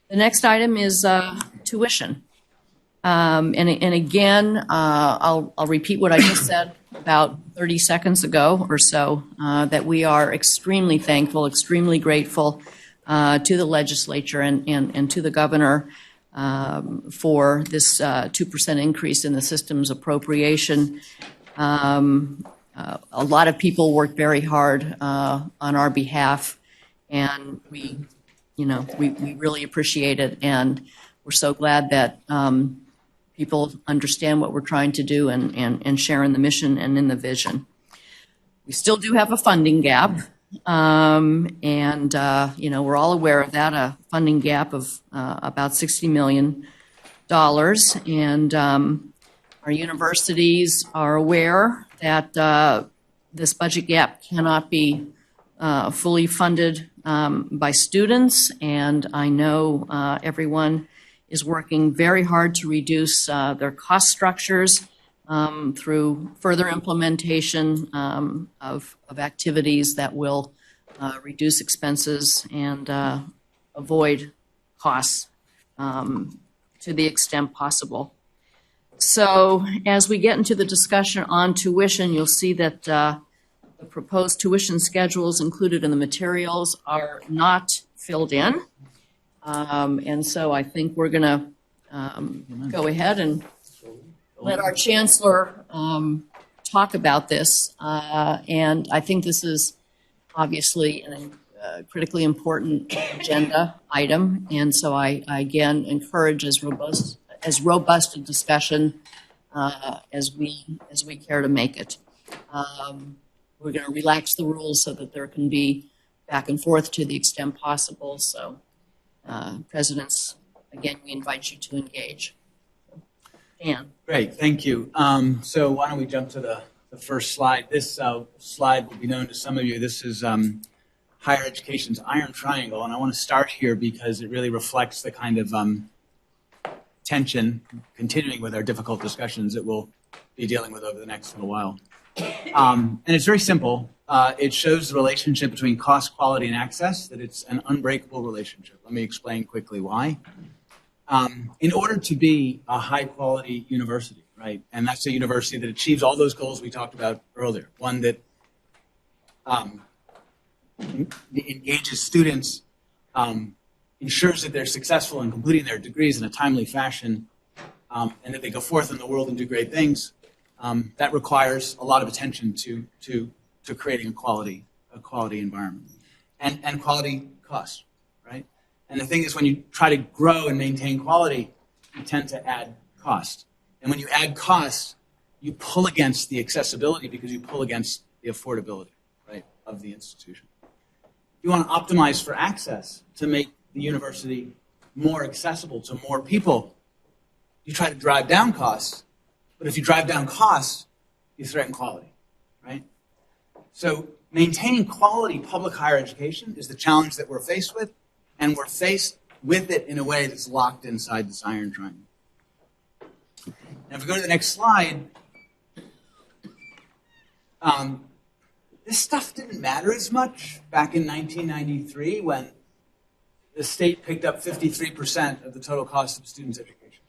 The next item is tuition. And again, I'll repeat what I just said about 30 seconds ago or so, that we are extremely thankful, extremely grateful to the legislature and to the governor for this 2% increase in the system's appropriation. A lot of people worked very hard on our behalf, and we really appreciate it, and we're so glad that people understand what we're trying to do and share in the mission and in the vision. We still do have a funding gap, and we're all aware of that, a funding gap of about $60 million, and our universities are aware that this budget gap cannot be fully funded by students, and I know everyone is working very hard to reduce their cost structures through further implementation of activities that will reduce expenses and avoid costs to the extent possible. So as we get into the discussion on tuition, you'll see that the proposed tuition schedules included in the materials are not filled in. And so I think we're going to go ahead and let our chancellor talk about this. And I think this is obviously a critically important agenda item. And so I again encourage as robust a discussion as we care to make it. We're going to relax the rules so that there can be back and forth to the extent possible. So. Presidents, again, we invite you to engage. Dan. Great, thank you. So why don't we jump to the first slide. This slide will be known to some of you. This is higher education's iron triangle, and I want to start here because it really reflects the kind of tension, continuing with our difficult discussions that we'll be dealing with over the next little while. And it's very simple. It shows the relationship between cost, quality, and access, that it's an unbreakable relationship. Let me explain quickly why. In order to be a high-quality university, right, and that's a university that achieves all those goals we talked about earlier, one that engages students, ensures that they're successful in completing their degrees in a timely fashion, and that they go forth in the world and do great things, that requires a lot of attention to creating a quality environment. And quality costs, right? And the thing is, when you try to grow and maintain quality, you tend to add cost. And when you add cost, you pull against the accessibility because you pull against the affordability, right, of the institution. You want to optimize for access to make the university more accessible to more people. You try to drive down costs, but if you drive down costs, you threaten quality, right? So maintaining quality public higher education is the challenge that we're faced with, and we're faced with it in a way that's locked inside this iron triangle. Now, if we go to the next slide, this stuff didn't matter as much back in 1993 when the state picked up 53% of the total cost of a student's education.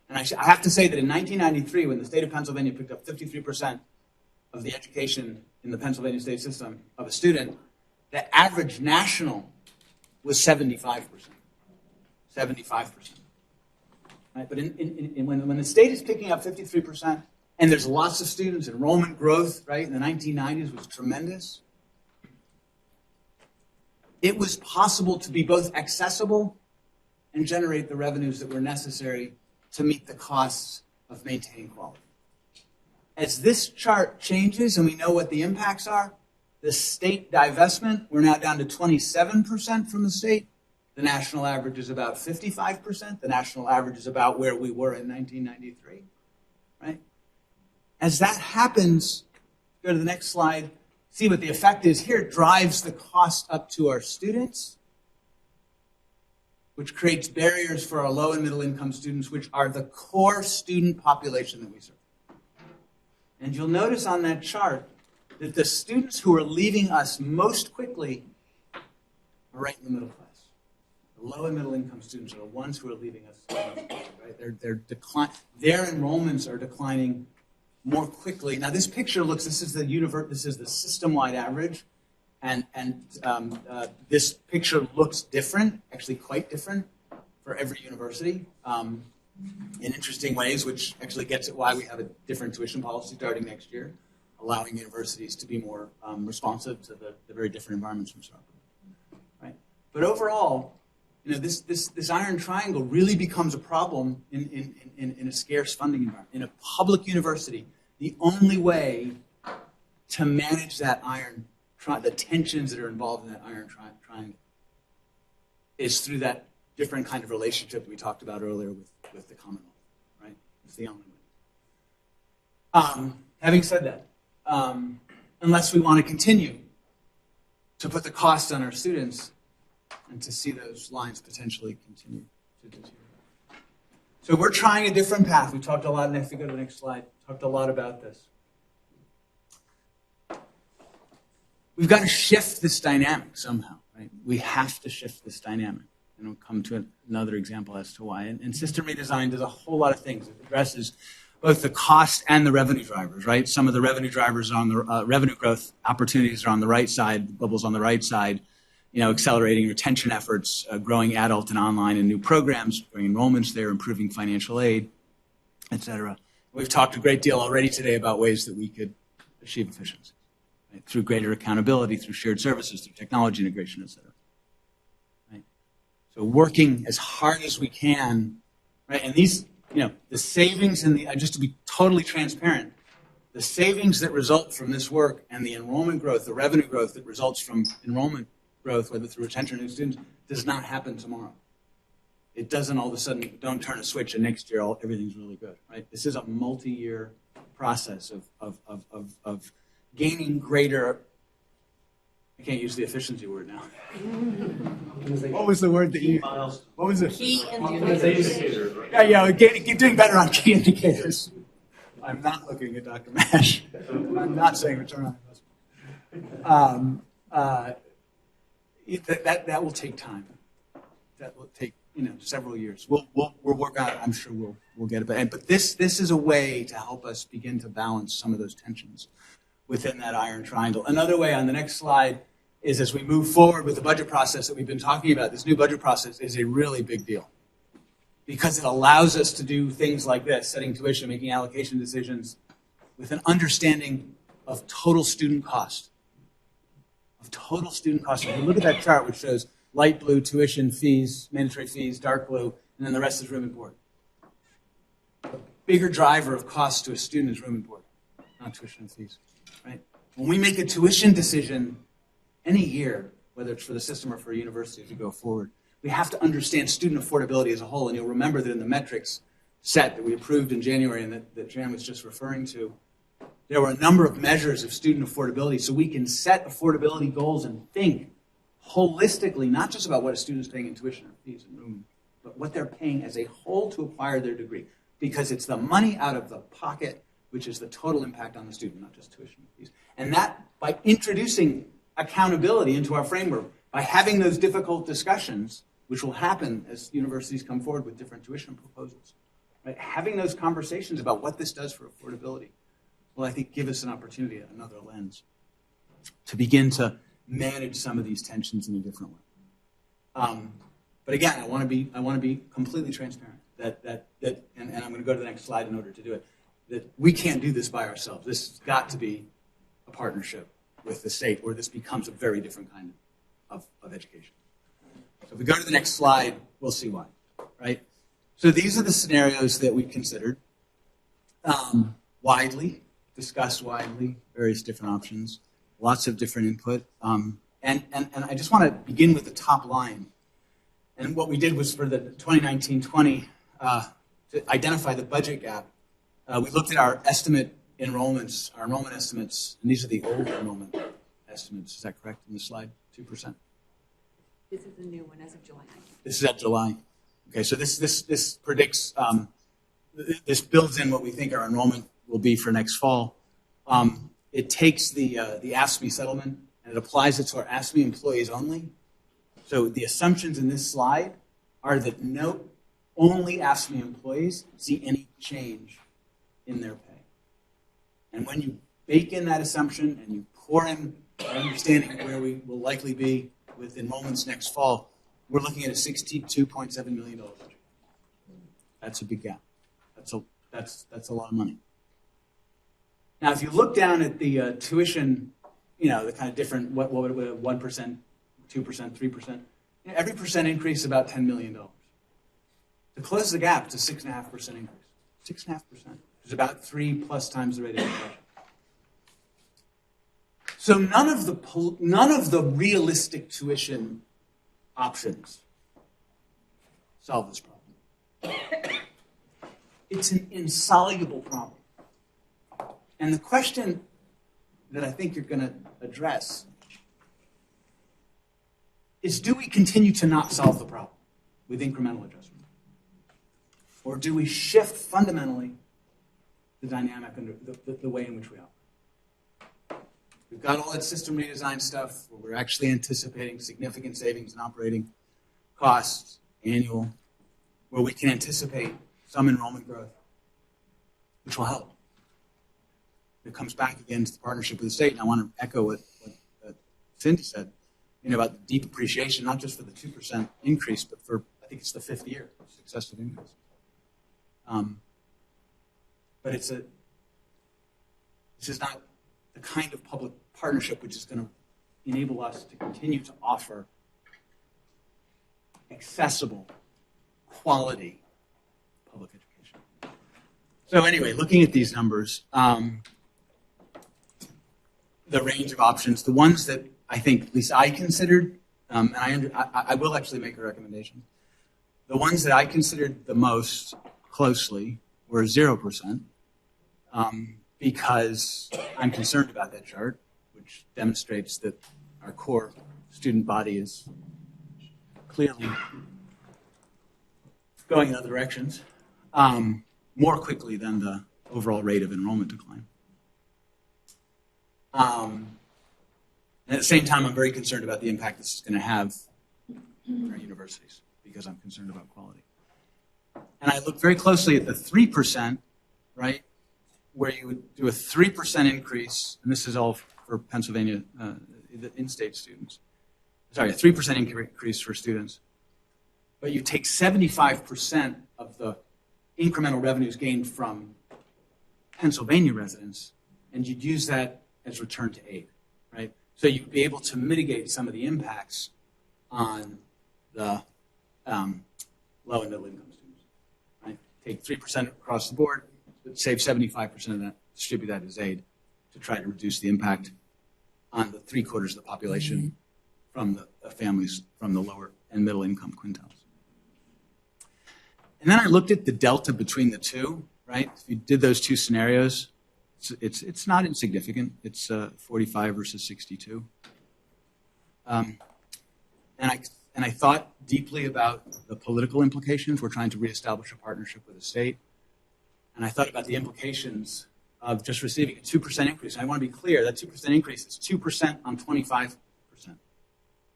And I have to say that in 1993, when the state of Pennsylvania picked up 53% of the education in the Pennsylvania state system of a student, the average national was 75%. 75%. Right? But when the state is picking up 53%, and there's lots of students, enrollment growth, right, in the 1990s was tremendous, it was possible to be both accessible and generate the revenues that were necessary to meet the costs of maintaining quality. As this chart changes and we know what the impacts are, the state divestment, we're now down to 27% from the state. The national average is about 55%. The national average is about where we were in 1993, right? As that happens, go to the next slide, see what the effect is. Here it drives the cost up to our students, which creates barriers for our low and middle income students, which are the core student population that we serve. And you'll notice on that chart that the students who are leaving us most quickly are right in the middle class, The low and middle income students are the ones who are leaving us. Right? Their enrollments are declining more quickly. Now this picture this is the system-wide average, and this picture looks different, actually quite different for every university in interesting ways, which actually gets at why we have a different tuition policy starting next year, allowing universities to be more responsive to the very different environments from start. Right? But overall, this iron triangle really becomes a problem in a scarce funding environment. In a public university, the only way to manage that the tensions that are involved in that iron triangle is through that different kind of relationship we talked about earlier with the Commonwealth, right? It's the only way. Having said that, unless we want to continue to put the cost on our students and to see those lines potentially continue to deteriorate. So we're trying a different path. We talked a lot, and if you go to the next slide, talked a lot about this. We've got to shift this dynamic somehow, right? We have to shift this dynamic. And we'll come to another example as to why. And system redesign does a whole lot of things. It addresses both the cost and the revenue drivers, right? Some of the revenue drivers are on the revenue growth opportunities are on the right side, the bubbles on the right side, accelerating retention efforts, growing adult and online and new programs, bringing enrollments there, improving financial aid, et cetera. We've talked a great deal already today about ways that we could achieve efficiency, right? Through greater accountability, through shared services, through technology integration, et cetera. Right? So working as hard as we can, right? And these, the savings and just to be totally transparent, the savings that result from this work and the enrollment growth, the revenue growth that results from enrollment growth, whether through retention of new students, does not happen tomorrow. It doesn't all of a sudden, don't turn a switch and next year everything's really good, right? This is a multi-year process of gaining greater, I can't use the efficiency word now. What was the word that you, what was it? Key indicators. Yeah, doing better on key indicators. I'm not looking at Dr. Mash. I'm not saying return on investment. That will take time. That will take several years. We'll work on it. I'm sure we'll get it. But this is a way to help us begin to balance some of those tensions within that iron triangle. Another way on the next slide is as we move forward with the budget process that we've been talking about. This new budget process is a really big deal because it allows us to do things like this: setting tuition, making allocation decisions with an understanding of total student cost. If you look at that chart, which shows light blue tuition fees, mandatory fees, dark blue, and then the rest is room and board. The bigger driver of cost to a student is room and board, not tuition and fees. Right? When we make a tuition decision any year, whether it's for the system or for a university as we go forward, we have to understand student affordability as a whole. And you'll remember that in the metrics set that we approved in January and that Jan was just referring to, there were a number of measures of student affordability so we can set affordability goals and think holistically, not just about what a student is paying in tuition or fees and room, but what they're paying as a whole to acquire their degree. Because it's the money out of the pocket, which is the total impact on the student, not just tuition and fees. And that, by introducing accountability into our framework, by having those difficult discussions, which will happen as universities come forward with different tuition proposals, right? Having those conversations about what this does for affordability will, I think, give us an opportunity at another lens to begin to manage some of these tensions in a different way. But again, I want to be completely transparent that and I'm going to go to the next slide in order to do it, that we can't do this by ourselves. This has got to be a partnership with the state, or this becomes a very different kind of education. So if we go to the next slide, we'll see why, right? So these are the scenarios that we considered, discussed widely, various different options, lots of different input. And I just want to begin with the top line. And what we did was for the 2019-20, to identify the budget gap, we looked at our enrollment estimates, and these are the old enrollment estimates. Is that correct in the slide? 2%? This is the new one as of July 19th. This is at July. Okay, so this predicts, this builds in what we think our enrollment will be for next fall. It takes the AFSCME settlement and it applies it to our AFSCME employees only. So the assumptions in this slide are that only AFSCME employees see any change in their pay. And when you bake in that assumption and you pour in our understanding of where we will likely be with enrollments next fall, we're looking at a $62.7 million budget. That's a big gap. That's a lot of money. Now, if you look down at the tuition, the kind of different, what 1%, 2%, 3%, every percent increase is about $10 million. To close the gap, it's a 6.5% increase. 6.5%. It's about 3+ times the rate of inflation. So none of the realistic tuition options solve this problem. It's an insoluble problem. And the question that I think you're going to address is, do we continue to not solve the problem with incremental adjustment? Or do we shift fundamentally the dynamic and the way in which we operate? We've got all that system redesign stuff where we're actually anticipating significant savings in operating costs, annual, where we can anticipate some enrollment growth, which will help. It comes back again to the partnership with the state, and I want to echo what Cindy said, about the deep appreciation, not just for the 2% increase, but for, I think it's the 5th year of successive increase. But this is not the kind of public partnership which is going to enable us to continue to offer accessible, quality public education. So anyway, looking at these numbers, the range of options, the ones that I think, at least I considered, and I will actually make a recommendation. The ones that I considered the most closely were 0%, because I'm concerned about that chart, which demonstrates that our core student body is clearly going in other directions more quickly than the overall rate of enrollment decline. And at the same time, I'm very concerned about the impact this is going to have on our universities, because I'm concerned about quality. And I looked very closely at the 3%, right, where you would do a 3% increase, and this is all for Pennsylvania, the in-state students. Sorry, a 3% increase for students. But you take 75% of the incremental revenues gained from Pennsylvania residents, and you'd use that as return to aid, right? So you'd be able to mitigate some of the impacts on the low and middle income students, right? Take 3% across the board, but save 75% of that, distribute that as aid to try to reduce the impact on the 3/4 of the population from the families from the lower and middle income quintiles. And then I looked at the delta between the two, right? If you did those two scenarios, it's not insignificant. It's 45 versus 62. And I thought deeply about the political implications. We're trying to reestablish a partnership with the state. And I thought about the implications of just receiving a 2% increase. And I want to be clear, that 2% increase is 2% on 25%.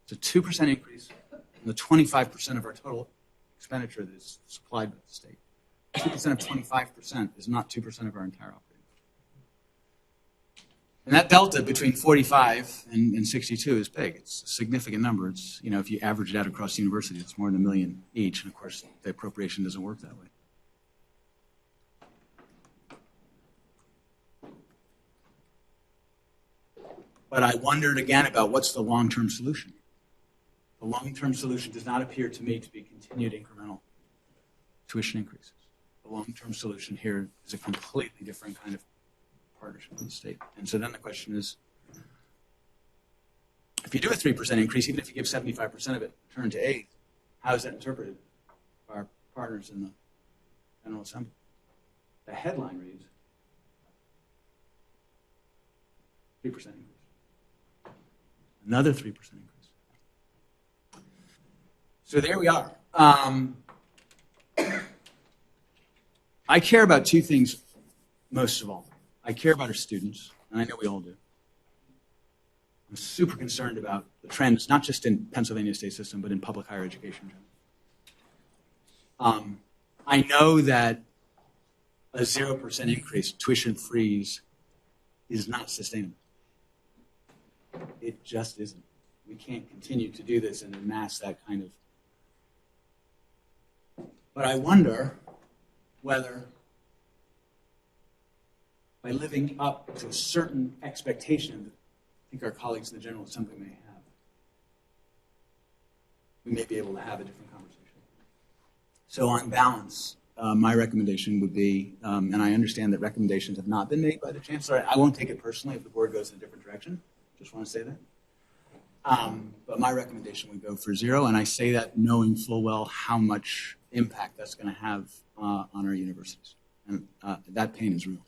It's a 2% increase on the 25% of our total expenditure that is supplied by the state. 2% of 25% is not 2% of our entire operating. And that delta between 45 and 62 is big. It's a significant number. It's, if you average it out across the university, it's more than $1 million each. And of course, the appropriation doesn't work that way. But I wondered again about what's the long-term solution. The long-term solution does not appear to me to be continued incremental tuition increases. The long-term solution here is a completely different kind of partnership with the state. And so then the question is, if you do a 3% increase, even if you give 75% of it return to aid, how is that interpreted by our partners in the General Assembly? The headline reads, 3% increase. Another 3% increase. So there we are. I care about two things most of all. I care about our students, and I know we all do. I'm super concerned about the trends, not just in Pennsylvania state system, but in public higher education. I know that a 0% increase, tuition freeze, is not sustainable. It just isn't. We can't continue to do this and amass that kind of. But I wonder whether, by living up to a certain expectation that I think our colleagues in the General Assembly may have, we may be able to have a different conversation. So on balance, my recommendation would be, and I understand that recommendations have not been made by the Chancellor. I won't take it personally if the board goes in a different direction. Just want to say that. But my recommendation would go for 0, and I say that knowing full well how much impact that's going to have on our universities. And that pain is real.